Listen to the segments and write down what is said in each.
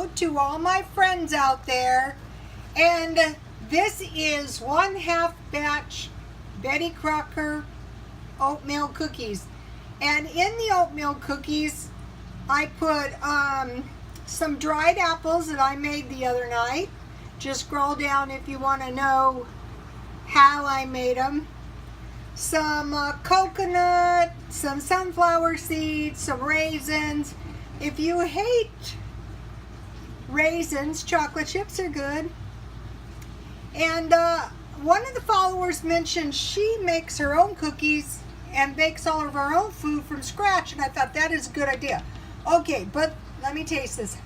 hello to all my friends out there. And this is 1/2 batch Betty Crocker oatmeal cookies. And in the oatmeal cookies, I put some dried apples that I made the other night. Just scroll down if you want to know how I made them. Some coconut, some sunflower seeds, some raisins. If you hate raisins, chocolate chips are good. And one of the followers mentioned she makes her own cookies and bakes all of her own food from scratch, and I thought that is a good idea. Okay, but let me taste this.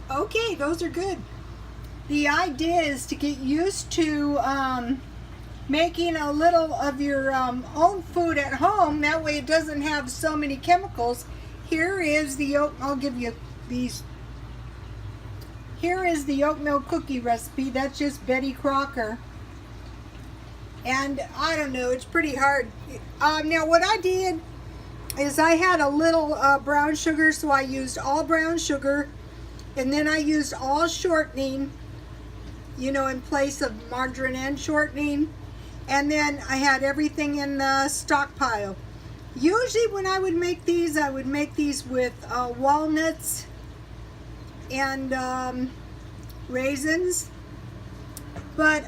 Okay, those are good. The idea is to get used to making a little of your own food at home. That way it doesn't have so many chemicals. Here is the I'll give you these. Here is the oatmeal cookie recipe. That's just Betty Crocker. And I don't know, it's pretty hard. Now what I did is I had a little brown sugar, so I used all brown sugar. And then I used all shortening, you know, in place of margarine and shortening. And then I had everything in the stockpile. Usually when I would make these, I would make these with walnuts and raisins. But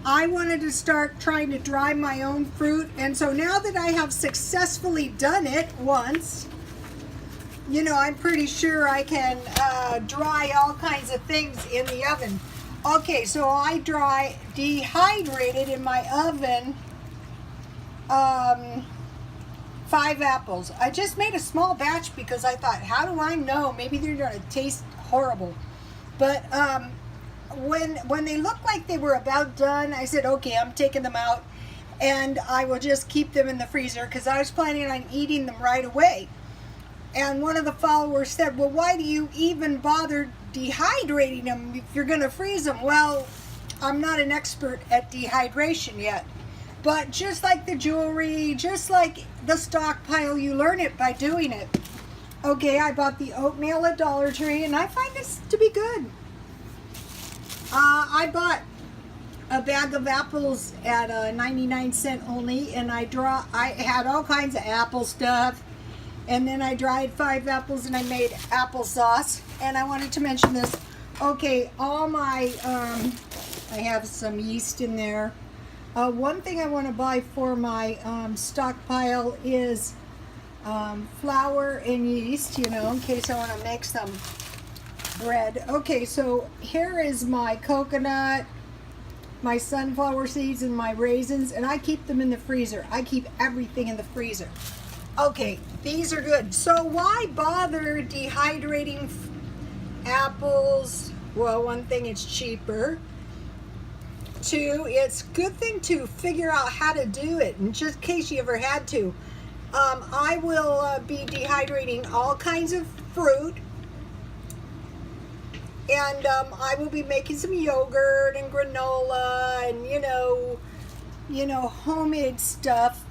I wanted to start trying to dry my own fruit. And so now that I have successfully done it once, you know, I'm pretty sure I can dry all kinds of things in the oven. Okay, so I dehydrated in my oven 5 apples. I just made a small batch because I thought, how do I know? Maybe they're going to taste horrible. But when they looked like they were about done, I said, okay, I'm taking them out. And I will just keep them in the freezer because I was planning on eating them right away. And one of the followers said, well, why do you even bother dehydrating them if you're going to freeze them? Well, I'm not an expert at dehydration yet. But just like the jewelry, just like the stockpile, you learn it by doing it. Okay, I bought the oatmeal at Dollar Tree, and I find this to be good. I bought a bag of apples at 99 cents only, and I had all kinds of apple stuff. And then I dried 5 apples and I made applesauce. And I wanted to mention this. Okay, all my, I have some yeast in there. One thing I want to buy for my stockpile is flour and yeast, you know, in case I want to make some bread. Okay, so here is my coconut, my sunflower seeds, and my raisins. And I keep them in the freezer. I keep everything in the freezer. Okay, these are good. So why bother dehydrating apples? Well, one thing, it's cheaper. 2, it's a good thing to figure out how to do it, in just in case you ever had to. I will be dehydrating all kinds of fruit. And I will be making some yogurt and granola and, you know, homemade stuff.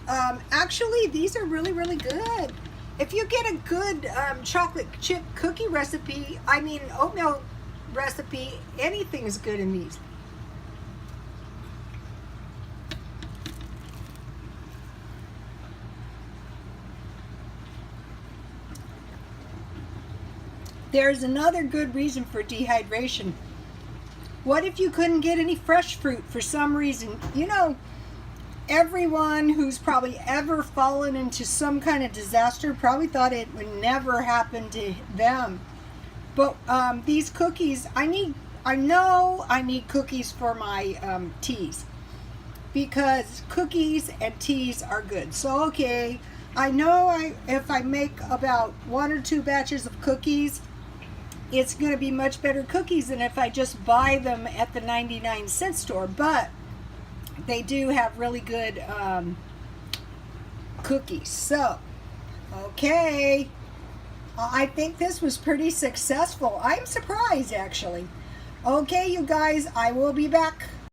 Actually, these are really, really good. If you get a good chocolate chip cookie recipe, I mean oatmeal recipe, anything is good in these. There's another good reason for dehydration. What if you couldn't get any fresh fruit for some reason? You know, everyone who's probably ever fallen into some kind of disaster probably thought it would never happen to them. But these cookies, I know I need cookies for my teas, because cookies and teas are good. So okay, I know if I make about 1 or 2 batches of cookies, it's going to be much better cookies than if I just buy them at the 99 cent store. But they do have really good cookies. So, okay, I think this was pretty successful. I'm surprised, actually. Okay, you guys, I will be back